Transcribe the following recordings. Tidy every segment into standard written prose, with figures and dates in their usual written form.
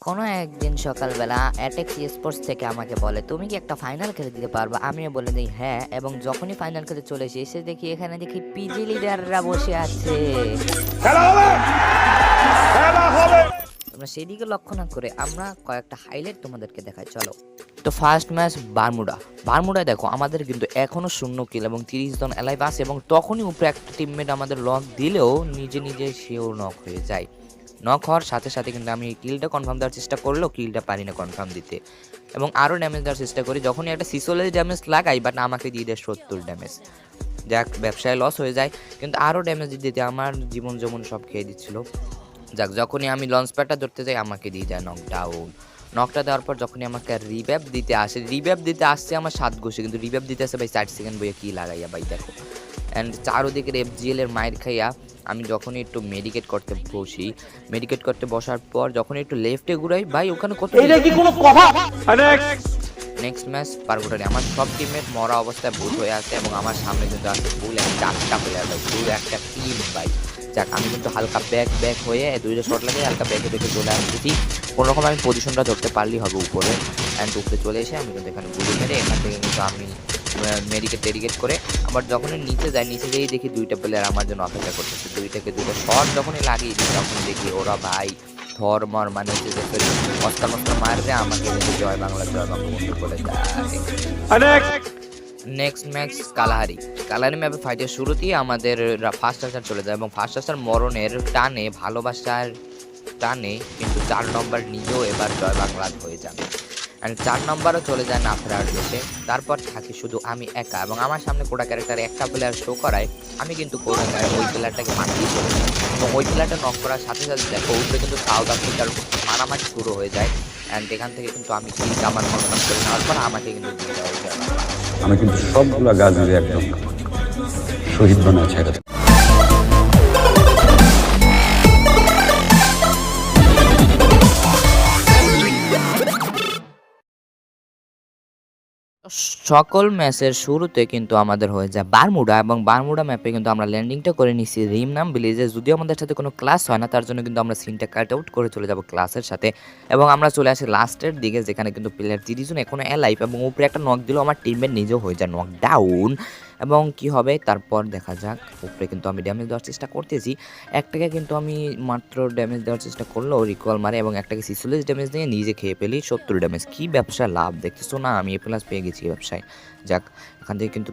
কোনো একদিন সকালবেলা অ্যাটেক্স স্পোর্টস থেকে আমাকে বলে, তুমি কি একটা ফাইনাল খেলে দিতে পারবা? আমিও বলে দিই হ্যাঁ, এবং যখনই ফাইনাল খেলে চলে এসে দেখি এখানে দেখি পিজি লিডাররা বসে আছে। খেলা হবে, খেলা হবে। তোমরা সেদিকে লক্ষ্য না করে আমরা কয়েকটা হাইলাইট তোমাদেরকে দেখাই, চলো। তো ফার্স্ট ম্যাচ বারমুডায় দেখো আমাদের কিন্তু এখনো 0 কিল এবং 30 জন অ্যালাইভ আছে, এবং তখনই উপরে একটা টিমমেট আমাদের লক দিলেও নিজে নিজে সেও নক হয়ে যায়। নক হওয়ার সাথে সাথে কিন্তু আমি কিলটা কনফার্ম দেওয়ার চেষ্টা করলেও কিলটা পারি না কনফার্ম দিতে, এবং আরও ড্যামেজ দেওয়ার চেষ্টা করি। যখনই একটা 46 ড্যামেজ লাগাই, বাট আমাকে দিয়ে দেয় 70 ড্যামেজ। যাক, ব্যবসায় লস হয়ে যায়, কিন্তু আরও ড্যামেজ দিতে আমার জীবন যেমন সব খেয়ে দিচ্ছিল। যাক, যখনই আমি লঞ্চ প্যাডটা ধরতে যাই আমাকে দিয়ে যায় নকডাউন। নকটা দেওয়ার পর যখনই আমাকে রিভ্যাপ দিতে আসছে আমার 7 ঘষে, কিন্তু রিভ্যাপ দিতে আসে ভাই 60 সেকেন্ড বইয়ে কী লাগাইয়া ভাই দেখো। অ্যান্ড চারোদিকের FGL এর মায়ের খাইয়া আমি যখনই একটু মেডিকেট করতে বসার পর যখনই একটু লেফটে ঘুরাই ভাই, ওখানে কত এটা কি কোনো কথা? নেক্সট ম্যাচ পারগুটারি আমার সব টিমের মরা অবস্থায় ভুল হয়ে আছে, এবং আমার সামনে কিন্তু আছে ফুল একটা প্লেয়ার ভাই, পুরো একটা টিম ভাই। যাক, আমি কিন্তু হালকা ব্যাক হয়ে 2টা শট লাগিয়ে হালকা ব্যাকে চলে আসতেছি। কোনোরকম আমি পজিশনটা ধরতে পারলেই হবে উপরে। অ্যান্ড উপরে চলে এসে আমি কিন্তু এখানে গুলি মেরে এখান থেকে কিন্তু আমি মেডিকেট করে আবার যখনই নিচে যেয়েই দেখি 2টা প্লেয়ার আমার জন্য অপেক্ষা করতেছে। 2টা শট যখনই লাগিয়ে দিই তখন দেখি ওরা ভাই থরমর মানে হচ্ছে যে মস্তা মারবে আমাকে কিন্তু জয় বাংলা বন্ধু করে দেয়। নেক্সট ম্যাচ কালাহারি ম্যাপে ফাইটের শুরুতেই আমাদের ফার্স্ট আসার চলে যায়, এবং ফার্স্ট আসার মরণের টানে ভালোবাসার টানে কিন্তু 4 নম্বর নিজেও এবার জয় বাংলা হয়ে যাবে। অ্যান্ড 4 নম্বরও চলে যায় নাফরার দেশে। তারপর থাকি শুধু আমি একা, এবং আমার সামনে কোটা ক্যারেক্টার একটা প্লেয়ার শো করায় আমি কিন্তু ওই প্লেয়ারটাকে মারতেই চলে যাই, এবং ওই প্লেয়ারটা নক করার সাথে সাথে দেখো উপরে কিন্তু সাউথ আফ্রিকার মারামারি শুরু হয়ে যায়। অ্যান্ড এখান থেকে কিন্তু আমি আমার মনোনয়ন করে নেওয়ার পর আমাকে কিন্তু দিয়ে দেওয়া হয়েছে। আমি কিন্তু সবগুলা গাছ একদম শহীদ বানায় ছেড়ে সকল ম্যাচের শুরুতে কিন্তু আমাদের হয়ে যায় বারমুডা, এবং বারমুডা ম্যাপে কিন্তু আমরা ল্যান্ডিংটা করে নিছি রিমনাম ভিলেজে। যদিও আমাদের সাথে কোনো ক্লাস হয় না, তার জন্য কিন্তু আমরা সিনটা কাট আউট করে চলে যাব ক্লাসের সাথে, এবং আমরা চলে আসি লাস্টের দিকে যেখানে কিন্তু প্লেয়ার 30 জন এখনো অ্যালাইভ, এবং উপরে একটা নক দিলেও আমার টিমমেট নিজেও হয়ে যায় নক ডাউন। এবং কি হবে তারপর দেখা যাক। উপরে কিন্তু আমি ড্যামেজ দেওয়ার চেষ্টা করতেছি, একটাকে কিন্তু আমি মাত্র ড্যামেজ দেওয়ার চেষ্টা করলেও রিকল মারে, এবং একটাকে 46 ড্যামেজ দিয়ে নিজে খেয়ে ফেলি 70 ড্যামেজ। কি ব্যবসা লাভ দেখতেছো না, আমি A+ পেয়ে গেছি ব্যবসায়। যাক, এখান থেকে কিন্তু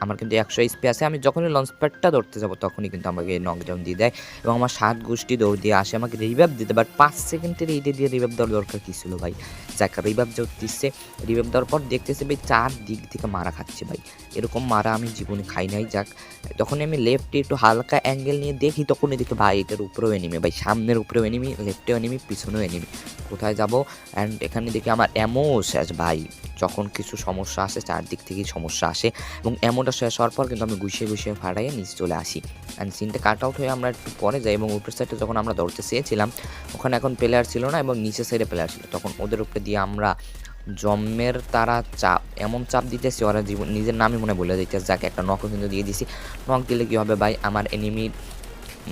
আমার কিন্তু 100 SP আছে। আমি যখনই লঞ্চ প্যাডটা ধরতে যাবো তখনই কিন্তু আমাকে নকডাউন দিয়ে দেয়, এবং আমার 7 গোষ্ঠী দৌড় দিয়ে আসে আমাকে রিভাইভ দিতে, বাট 5 সেকেন্ডের এইটা দিয়ে রিভাইভ দেওয়ার দরকার কী ছিল ভাই। যাক, রিভাইভ দিচ্ছে, রিভাইভ দেওয়ার পর দেখতেছে ভাই 4 দিক থেকে মারা খাচ্ছে ভাই, এরকম মারা আমি জীবনে খাই নাই। যাক, তখনই আমি লেফটে একটু হালকা অ্যাঙ্গেল নিয়ে দেখি, তখনই দেখি ভাই এটার উপরেও এনিমি ভাই, সামনের উপরেও এনিমি, লেফটেও এনিমি, পিছনেও এনিমি, কোথায় যাব। অ্যান্ড এখানে দেখি আমার অ্যামো শেষ ভাই। যখন কিছু সমস্যা আসে চারদিক থেকেই সমস্যা আসে, এবং অ্যামোটা শেষ হওয়ার পর কিন্তু আমি গুছিয়ে ফাটাইয়ে নিচে চলে আসি। অ্যান্ড সিনটা কাট আউট হয়ে আমরা একটু পরে যাই, এবং উপরের সাইডে যখন আমরা ধরতে চেয়েছিলাম ওখানে এখন প্লেয়ার ছিল না, এবং নিচের সাইডে প্লেয়ার ছিল, তখন ওদের উপরে দিয়ে আমরা জম্মের তারা এমন চাপ দিতেছি ওরা নিজের নামই মনে বলে দিতেছে। যাকে একটা নকও কিন্তু দিয়ে দিছি। নক দিলে কী হবে ভাই, আমার এনিমির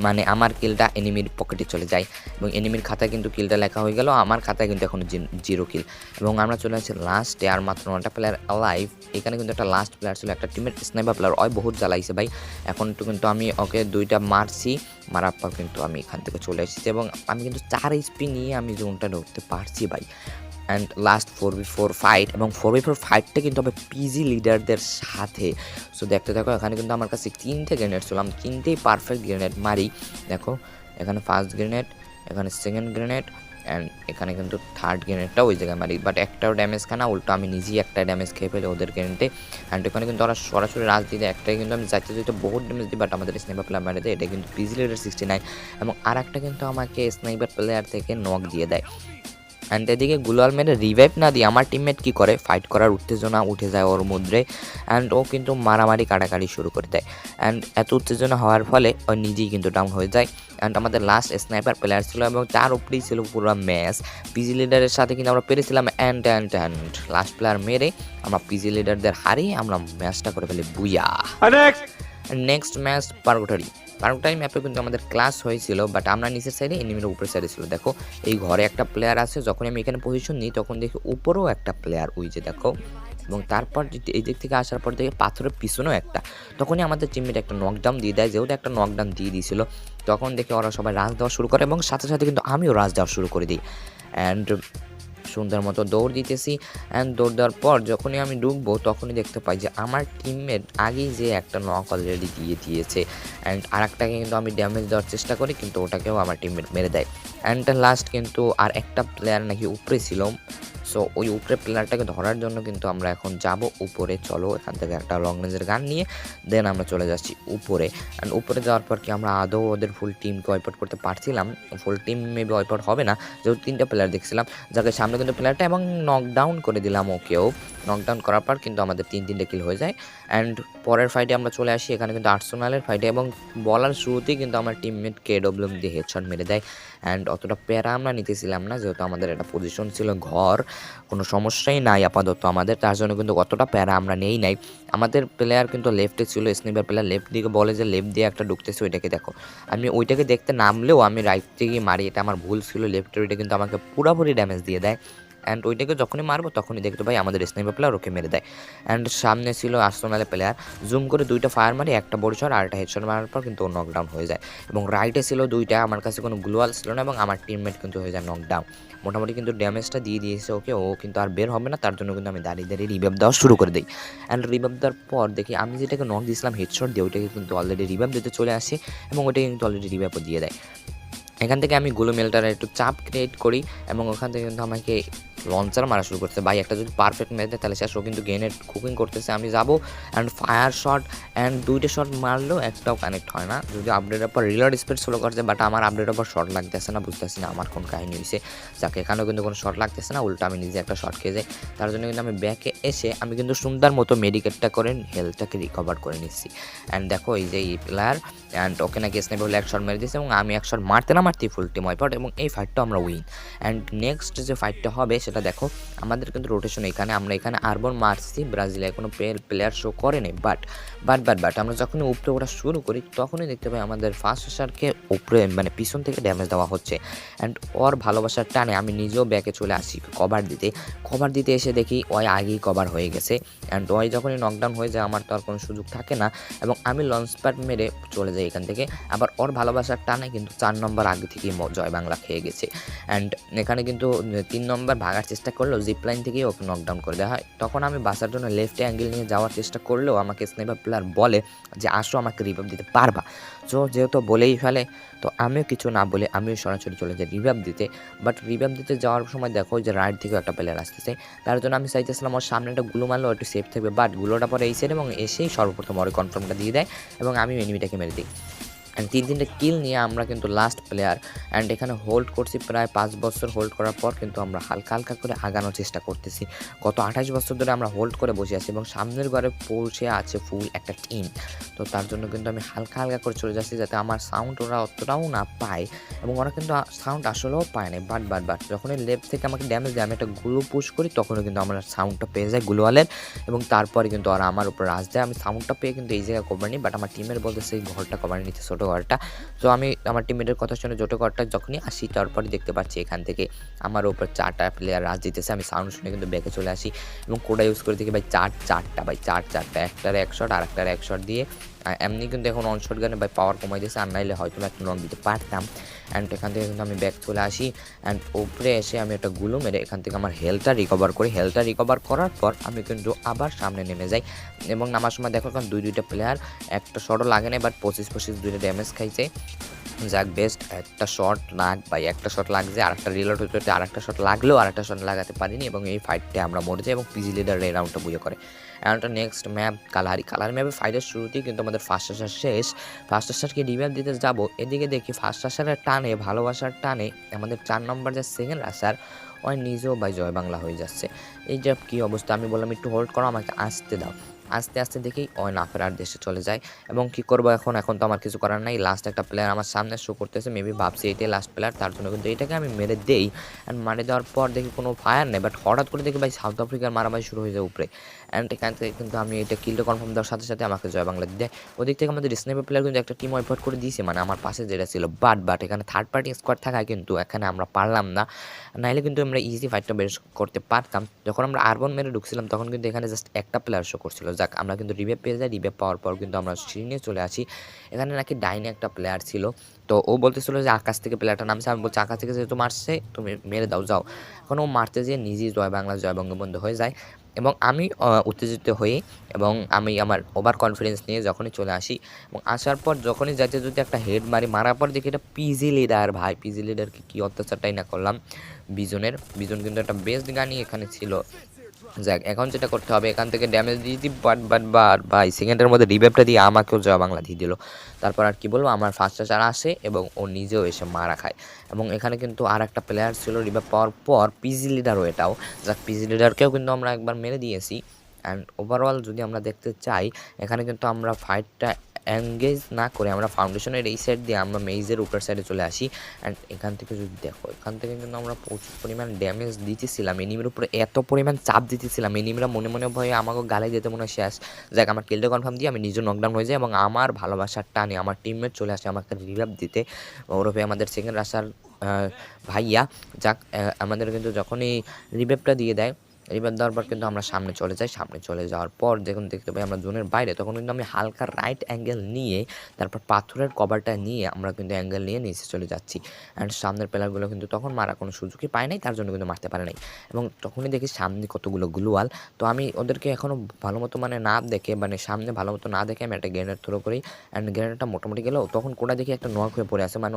মানে আমার কিলটা এনিমির পকেটে চলে যায়, এবং এনিমির খাতায় কিন্তু কিলটা লেখা হয়ে গেল, আমার খাতায় কিন্তু এখন 0 কিল। এবং আমরা চলে আসছি লাস্টে, আর মাত্র 9টা প্লেয়ার অ্যালাইভ। এখানে কিন্তু একটা লাস্ট প্লেয়ার ছিল, একটা টিমের স্নাইপার প্লেয়ার, ওই বহুত জ্বালাইছে ভাই। এখন একটু কিন্তু আমি ওকে 2টা মারছি, মারার পর কিন্তু আমি এখান থেকে চলে এসেছি, এবং আমি কিন্তু 4 HP নিয়ে আমি জোনটা ঢুকতে পারছি ভাই। অ্যান্ড লাস্ট 4v4 ফাইট, এবং 4v4 ফাইটটা কিন্তু হবে পিজি লিডারদের সাথে। সো দেখতে থাকো, এখানে কিন্তু আমার কাছে 3টে গ্রেনেড ছিল, আমি 3টেই পারফেক্ট গ্রেনেড মারি। দেখো এখানে ফার্স্ট গ্রেনেড, এখানে সেকেন্ড গ্রেনেড, অ্যান্ড এখানে কিন্তু থার্ড গ্রেনেডটা ওই জায়গায় মারি, বাট একটাও ড্যামেজ খায় না, উল্টো আমি নিজেই একটা ড্যামেজ খেয়ে ফেলি ওদের গ্রেনেডে। অ্যান্ড এখানে কিন্তু ওরা সরাসরি রাজ দিয়ে দেয়, একটাই কিন্তু আমি যেতে বহুত ড্যামেজ দিই, বাট আমাদের স্নাইপার প্লেয়ার মারে দেয়, এটা কিন্তু পিজি লিডার 69, এবং আর একটা কিন্তু আমাকে স্নাইপার প্লেয়ার থেকে নক দিয়ে দেয়। অ্যান্ড এদিকে গুলাল মেরে রিভাইভ না দিয়ে আমার টিমমেট কী করে, ফাইট করার উত্তেজনা উঠে যায় ওর মধ্যে, অ্যান্ড ও কিন্তু মারামারি কাটাকাটি শুরু করে দেয়। অ্যান্ড এত উত্তেজনা হওয়ার ফলে ও নিজেই কিন্তু ডাউন হয়ে যায়। অ্যান্ড আমাদের লাস্ট স্নাইপার প্লেয়ার ছিল, এবং তার উপরেই ছিল পুরো ম্যাচ। পিজি লিডারের সাথে কিন্তু আমরা পেরেছিলাম, অ্যান্ড লাস্ট প্লেয়ার মেরে আমরা পিজি লিডারদের হারিয়ে আমরা ম্যাচটা করে ফেলি বুইয়া। নেক্সট ম্যাচ বারমুডাই ম্যাপে কিন্তু আমাদের ক্লাস হয়েছিল, বাট আমরা নিচের সাইডে, এনিমির উপরের সাইডে ছিল। দেখো এই ঘরে একটা প্লেয়ার আছে, যখন আমি এখানে পজিশন নিই তখন দেখি উপরেও একটা প্লেয়ার, ওই যে দেখো। এবং তারপর এই দিক থেকে আসার পর দেখি পাথরের পিছনেও একটা। তখনই আমাদের টিমমেট একটা নকডাউন দিয়ে দেয়, যেহেতু একটা নকডাউন দিয়ে দিয়েছিল, তখন দেখি ওরা সবাই রাশ দেওয়া শুরু করে এবং সাথে সাথে কিন্তু আমিও রাশ দেওয়া শুরু করে দিই। অ্যান্ড সুন্দর মতো দৌড় দিতেছি। অ্যান্ড দৌড় দেওয়ার পর যখনই আমি ঢুকবো তখনই দেখতে পাই যে আমার টিমমেট আগেই যে একটা নক অলরেডি দিয়ে দিয়েছে। অ্যান্ড আর একটাকে কিন্তু আমি ড্যামেজ দেওয়ার চেষ্টা করি, কিন্তু ওটাকেও আমার টিমমেট মেরে দেয়। অ্যান্ড লাস্ট কিন্তু আর একটা প্লেয়ার নাকি উপরে ছিল। সো ওই উপরে প্লেয়ারটাকে ধরার জন্য কিন্তু আমরা এখন যাব উপরে। চলো এখান থেকে একটা লং রেঞ্জের গান নিয়ে দেন আমরা চলে যাচ্ছি উপরে। অ্যান্ড উপরে যাওয়ার পর কি আমরা আদৌ ওদের ফুল টিমকে ওয়াইপ করতে পারছিলাম? ফুল টিম মেবি ওয়াইপ হবে না, যেহেতু 3টা প্লেয়ার দেখছিলাম, যাকে সামনে কিন্তু প্লেয়ারটা, এবং নকডাউন করে দিলাম ওকেও। নকডাউন করার পর কিন্তু আমাদের 3-3টে কিল হয়ে যায়। অ্যান্ড পরের ফাইটে আমরা চলে আসি, এখানে কিন্তু আর্সেনালের ফাইটে, এবং বলার শুরুতেই কিন্তু আমার টিমমেট KWM দিয়ে হেডশট মেরে দেয়। অ্যান্ড অতটা প্যারা আমরা নিতেছিলাম না, যেহেতু আমাদের একটা পজিশন ছিল ঘর, কোনো সমস্যাই নাই আপাতত আমাদের, তার জন্য কিন্তু অতটা প্যারা আমরা নেই নাই। আমাদের প্লেয়ার কিন্তু লেফটে ছিল, স্নিপার প্লেয়ার লেফট দিকে বলে যে লেফট দিয়ে একটা ঢুকতেছে, ওইটাকে দেখো। আমি ওইটাকে দেখতে নামলেও আমি রাইট থেকে মারি, এটা আমার ভুল ছিল। লেফটের ওইটা কিন্তু আমাকে পুরোপুরি ড্যামেজ দিয়ে দেয়। অ্যান্ড ওইটাকে যখনই মারবো তখনই দেখতে পাই আমাদের স্নাইপার প্লেয়ার ওকে মেরে দেয়। অ্যান্ড সামনে ছিল আর্সেনালের প্লেয়ার, জুম করে 2টা ফায়ার মারি, একটা বড় শট আর একটা হেডশট মারার পর কিন্তু ও নকডাউন হয়ে যায়। এবং রাইটে ছিল 2টা, আমার কাছে কোনো গ্লোয়াল ছিল না, এবং আমার টিমমেট কিন্তু হয়ে যায় নকডাউন। মোটামুটি কিন্তু ড্যামেজটা দিয়ে দিয়েছে ওকে, ও কিন্তু আর বের হবে না, তার জন্য কিন্তু আমি দাঁড়িয়ে দাঁড়িয়ে রিভাইভ দেওয়া শুরু করে দিই। অ্যান্ড রিভাইভ দেওয়ার পর দেখি আমি যেটাকে নক দিয়েছিলাম হেডশট দিয়ে, ওইটাকে কিন্তু অলরেডি রিভাইভ দিতে চলে আসে, এবং ওইটাকে কিন্তু অলরেডি রিভাইভও দিয়ে দেয়। এখান থেকে আমি গুলো মেলটার একটু চাপ ক্রিয়েট করি, এবং ওখান থেকে কিন্তু আমাকে লঞ্চার মারা শুরু করছে। ভাই একটা যদি পারফেক্ট মেরে দেয় তাহলে শেষ। ও কিন্তু গ্রেনেড কুকিং করতেছে, আমি যাবো অ্যান্ড ফায়ার শট, অ্যান্ড 2টা শট মারলেও একটাও কানেক্ট হয় না, যদি আপডেটের পর রিলোড স্পিড স্লো করছে, বাট আমার আপডেটের পর শট লাগতেছে না, বুঝতেছি না আমার কোন কাহিনী হয়েছে। যাকে এখানেও কিন্তু কোনো শট লাগতেছে না, উল্টো আমি নিজে একটা শট খেয়ে যাই। তার জন্য কিন্তু আমি ব্যাকে এসে আমি কিন্তু সুন্দর মতো মেডিকেটটা করে হেলথটাকে রিকভার করে নিচ্ছি। অ্যান্ড দেখো এই যে এই প্লেয়ার, অ্যান্ড ওকে নাকি স্নাইপার বলে এক শট মেরে দিয়েছে, এবং আমি এক শট মারতে না মারতেই ফুল টিম ওয়াইপ আউট, এবং এই ফাইটটা আমরা উইন। অ্যান্ড নেক্সট যে ফাইটটা হবে সেটা দেখো, আমাদের কিন্তু রোটেশন এখানে, আমরা এখানে আরবন মারছি, ব্রাজিলে কোনো প্লেয়ার শো করেনি, বাট আমরা যখনই উপরে ওঠা শুরু করি তখনই দেখতে পাই আমাদের ফার্স্ট শার্টকে উপরে মানে পিছন থেকে ড্যামেজ দেওয়া হচ্ছে। অ্যান্ড ওর ভালোবাসার টানে আমি নিজেও ব্যাকে চলে আসি কভার দিতে এসে দেখি ওই আগেই কভার হয়ে গেছে। অ্যান্ড ওই যখনই নকডাউন হয়ে যায় আমার তো আর কোনো সুযোগ থাকে না, এবং আমি লঞ্চ প্যাড মেরে চলে যাই এখান থেকে। আবার ওর ভালোবাসার টানে কিন্তু 4 নম্বর আগে থেকেই জয় বাংলা খেয়ে গেছে। অ্যান্ড এখানে কিন্তু 3 নম্বর ভাগার চেষ্টা করলেও জিপলাইন থেকেই ওকে নকডাউন করে দেওয়া হয়। তখন আমি বাঁচার জন্য লেফটে অ্যাঙ্গেল নিয়ে যাওয়ার চেষ্টা করলেও আমাকে স্নাইপার প্লেয়ার বলে যে আসো, আমাকে রিভাইভ দিতে পারবা। সো যেহেতু বলেই ফেলে, তো আমিও কিছু না বলে আমিও সরাসরি চলে যাই রিভাইভ দিতে। বাট রিভাইভ দিতে যাওয়ার সময় দেখো যে রাইট থেকেও একটা প্লেয়ার আসতেছে, তার জন্য আমি চাইতেছিলাম ওর সামনে একটা গুলো মারলো একটু সেফ থাকবে, বাট গুলোটা পরে এই সাইড এবং এসেই সর্বপ্রথম ওর কনফার্মটা দিয়ে দেয়, এবং আমি এনিমিটাকে মেরে দিই। অ্যান্ড 3-3টে কিল নিয়ে আমরা কিন্তু লাস্ট প্লেয়ার। অ্যান্ড এখানে হোল্ড করছি প্রায় 5 বছর। হোল্ড করার পর কিন্তু আমরা হালকা হালকা করে আগানোর চেষ্টা করতেছি। গত 28 বছর ধরে আমরা হোল্ড করে বসে আছি, এবং সামনের ঘরে পৌঁছে আছে ফুল একটা টিম। তো তার জন্য কিন্তু আমি হালকা হালকা করে চলে যাচ্ছি, যাতে আমার সাউন্ড ওরা অতটাও না পায়, এবং ওরা কিন্তু সাউন্ড আসলেও পায় না। বাট যখনই লেফট থেকে আমাকে ড্যামেজ দেয়, আমি একটা গুলো পুশ করি, তখনও কিন্তু আমরা সাউন্ডটা পেয়ে যাই গুলোওয়ালের, এবং তারপরে কিন্তু ওরা আমার উপর রাজ দেয়। আমি সাউন্ডটা পেয়ে কিন্তু এই জায়গায় কভার নিই, বাট আমার টিমের বলতেছে এই ঘরটা কভার নিতে, ছোটো ঘরটা। তো আমি আমার টিমমেটের কথা শুনে ছোটো ঘরটা যখনই আসি, তারপরে দেখতে পাচ্ছি এখান থেকে আমার উপর 4টা প্লেয়ার রাজ দিতেছে। আমি সাউন্ড শুনে কিন্তু ব্যাকে চলে আসি, এবং কোডা ইউজ করে দেখি ভাই চারটা একটার এক শট আর একটার এক শট দিয়ে এমনি কিন্তু এখন অনশট গানে ভাই পাওয়ার কমাই দিয়েছে, আর নাইলে হয়তো একটা নক দিতে পারতাম। অ্যান্ড এখান থেকে কিন্তু আমি ব্যাক চলে আসি, অ্যান্ড উপরে এসে আমি একটা গুলো মেরে এখান থেকে আমার হেলথটা রিকভার করি। হেলথটা রিকভার করার পর আমি কিন্তু আবার সামনে নেমে যাই, এবং নামার সময় দেখো কারণ 2-2টা প্লেয়ার, একটা শটও লাগে না, বাট 25-25 2টা ড্যামেজ খাইছে। যাক বেস্ট, একটা শট একটা শট লাগছে, আর একটা রিলোড হতে আর একটা শট লাগলেও আর একটা শট লাগাতে পারিনি, এবং এই ফাইটটা আমরা মরে যাই, এবং পিজি লিডার এই রাউন্ডটা বুঝে করে। অ্যান্ড নেক্সট ম্যাপ কালার ম্যাপে ফাইটের শুরুতেই কিন্তু আমাদের ফার্স্ট আসার শেষ। ফার্স্ট আসারকে রিভাইভ দিতে যাবো, এদিকে দেখি ফার্স্ট আসারের টানে, ভালোবাসার টানে আমাদের 4 নম্বর যে সেকেন্ড আসার, ওই নিজেও ভাই জয় বাংলা হয়ে যাচ্ছে। এই যে কী অবস্থা, আমি বললাম একটু হোল্ড করো, আমাকে আসতে দাও। আস্তে আস্তে দেখি ও না ফেরার দেশে চলে যায়। এবং কি করবো এখন তো আমার কিছু করার নাই। লাস্ট একটা প্লেয়ার আমার সামনে শো করতেছে, মেবি ভাবছি এটাই লাস্ট প্লেয়ার, তার জন্য কিন্তু এটাকে আমি মেরে দেই। অ্যান্ড মারে দেওয়ার পর দেখি কোনো ফায়ার নেই, বাট হঠাৎ করে দেখি ভাই সাউথ আফ্রিকার মারামারি শুরু হয়ে যায় উপরে। অ্যান্ড এখান থেকে কিন্তু আমি এটা কিলটা কনফার্ম দেওয়ার সাথে সাথে আমাকে জয় বাংলা দিয়ে ওদিক থেকে আমাদের স্নাইপার প্লেয়ার কিন্তু একটা টিম ওয়াইপ আউট করে দিয়েছে, মানে আমার পাশে যেটা ছিল। বাট এখানে থার্ড পার্টি স্কোয়াড থাকায় কিন্তু এখানে আমরা পারলাম না, নাইলে কিন্তু আমরা ইজি ফাইটটা বের করতে পারতাম। যখন আমরা আরবন মেরে ঢুকছিলাম তখন কিন্তু এখানে জাস্ট একটা প্লেয়ার শো করছিল। যাক, আমরা কিন্তু রিভেভ পেয়ে যাই। রিভেভ পাওয়ার পর কিন্তু আমরা সিঁড়ি নিয়ে চলে আসি। এখানে নাকি ডাইনে একটা প্লেয়ার ছিল, তো ও বলতেছিল যে আকাশ থেকে প্লেয়ারটা নামছে। আমি বলছি আকাশ থেকে যেহেতু মারছে তুমি মেরে দাও, যাও। এখন ও মারতে যেয়ে নিজেই জয় বাংলা জয় বঙ্গবন্ধু হয়ে যায়। এবং আমি উত্তেজিত হই এবং আমি আমার ওভার কনফিডেন্স নিয়ে যখনই চলে আসি এবং আসার পর যখনই যাইতে যদি একটা হেড মারার পর দেখি এটা পিজি লিডার। ভাই পিজি লিডারকে কী অত্যাচারটাই না করলাম। বিজন কিন্তু একটা বেস্ট গানই এখানে ছিল। যাক, এখন যেটা করতে হবে এখান থেকে ড্যামেজ দিয়ে দিই, বাট ভাই সেকেন্ডের মধ্যে রিভাইভটা দিয়ে আমাকেও জয় বাংলা দিয়ে দিল। তারপর আর কি বলবো, আমার ফার্স্ট চার আসে এবং ও নিজেও এসে মারা খায়। এবং এখানে কিন্তু আর একটা প্লেয়ার ছিল রিভাইভ পাওয়ার পর, পিজি লিডারও এটাও। যাক, পিজি লিডারকেও কিন্তু আমরা একবার মেরে দিয়েছি। অ্যান্ড ওভারঅল যদি আমরা দেখতে চাই, এখানে কিন্তু আমরা ফাইটটা এনগেজ না করে আমরা ফাউন্ডেশনের এই সাইড দিয়ে আমরা মেইজের উপর সাইডে চলে আসি। অ্যান্ড এখান থেকে যদি দেখো, এখান থেকে কিন্তু আমরা প্রচুর পরিমাণ ড্যামেজ দিতেছিলাম, এনিমির উপরে এত পরিমাণ চাপ দিতেছিলাম, এনিমিরা মনে মনে ভয়ে আমাকে গালে যেতে মনে হয় শেষ। যাক, আমার কিলটা কনফার্ম দিয়ে আমি নিজে নকডাউন হয়ে যাই এবং আমার ভালোবাসার টানে আমার টিমমেট চলে আসে আমাকে রিভাইভ দিতে, ওরফে আমাদের সেকেন্ড রাশার ভাইয়া। যাক, আমাদের কিন্তু যখনই রিভাইভটা দিয়ে দেয়, রিভাইভ দেওয়ার পর কিন্তু আমরা সামনে চলে যাই। সামনে চলে যাওয়ার পর যখন দেখতে পাই আমরা জোনের বাইরে, তখন কিন্তু আমি হালকা রাইট অ্যাঙ্গেল নিয়ে তারপর পাথরের কভারটা নিয়ে আমরা কিন্তু অ্যাঙ্গেল নিয়ে নিচে চলে যাচ্ছি। অ্যান্ড সামনের প্লেয়ারগুলো কিন্তু তখন মারা কোনো সুযোগই পায় নাই, তার জন্য কিন্তু মারতে পারে নাই। এবং তখনই দেখি সামনে কতগুলো গ্লুয়াল, তো আমি ওদেরকে এখনও ভালো মতো মানে না দেখে, মানে সামনে ভালো মতো না দেখে আমি একটা গ্রেনেড থ্রো করি। অ্যান্ড গ্রেনেডটা মোটামুটি গেলেও তখন কোটা দেখি একটা নক হয়ে পড়ে আছে, মানে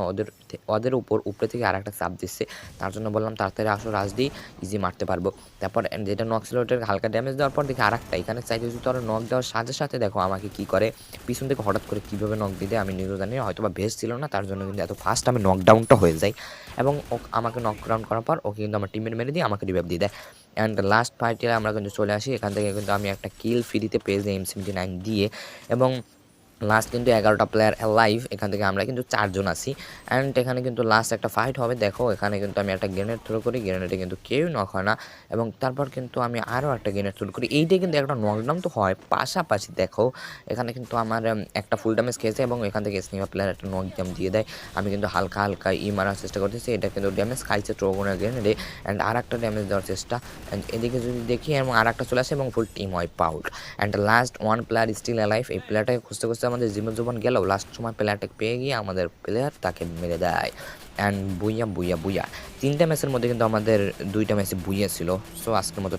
ওদের উপরে থেকে আর একটা চাপ দিচ্ছে। তার জন্য বললাম তাড়াতাড়ি আসো, রাজ দিই, ইজি মারতে পারবো। তারপর যেটা নক ছিল ওটার হালকা ড্যামেজ দেওয়ার পর দেখি আর একটা এখানে চাইতে যদি তোর নক দেওয়ার সাথে সাথে দেখো আমাকে কী করে, পিছন থেকে হঠাৎ করে কীভাবে নক দিতে আমি নিজেও জানি, হয়তো বা ভেস ছিল না, তার জন্য কিন্তু এত ফাস্ট আমি নকডাউনটা হয়ে যাই। এবং আমাকে নকডাউন করার পর ওকে কিন্তু আমার টিমের মেরে দিয়ে আমাকে রিভাইভ দিয়ে দেয়। অ্যান্ড লাস্ট ফাইটে আমরা কিন্তু চলে আসি। এখান থেকে কিন্তু আমি একটা কিল ফ্রিতে পেয়ে যাই M79 দিয়ে। এবং লাস্ট কিন্তু 11টা প্লেয়ার লাইভ, এখান থেকে আমরা কিন্তু 4 জন আছি। অ্যান্ড এখানে কিন্তু লাস্ট একটা ফাইট হবে। দেখো, এখানে কিন্তু আমি একটা গ্রেনেড থ্রো করি, গ্রেনেডে কিন্তু কেউ নক হয় না। এবং তারপর কিন্তু আমি আরও একটা গ্রেনেড থ্রো করি, এইটাই কিন্তু একটা নকডাউন তো হয়। পাশাপাশি দেখো এখানে কিন্তু আমার একটা ফুল ড্যামেজ খেয়েছে এবং এখান থেকে স্নিপার প্লেয়ার একটা নকডাউন দিয়ে দেয়। আমি কিন্তু হালকা মারার চেষ্টা করতেছি, এটা কিন্তু ড্যামেজ খাইছে ট্রোগনের গ্রেনেডে। অ্যান্ড আর একটা ড্যামেজ দেওয়ার চেষ্টা, অ্যান্ড এদিকে যদি দেখি এবং আর একটা চলে আসে এবং full team wipe out. And last one player still alive. এই প্লেয়ারটাকে খুঁজতে খুঁজতে আমাদের জীবন গেলেও লাস্ট সময় প্লেয়ারটাকে পেয়ে গিয়ে আমাদের প্লেয়ার তাকে মেরে দেয়। অ্যান্ড বুইয়া 3টা ম্যাচের মধ্যে কিন্তু আমাদের 2টা ম্যাচে বুইয়া ছিল। সো আজকের মতো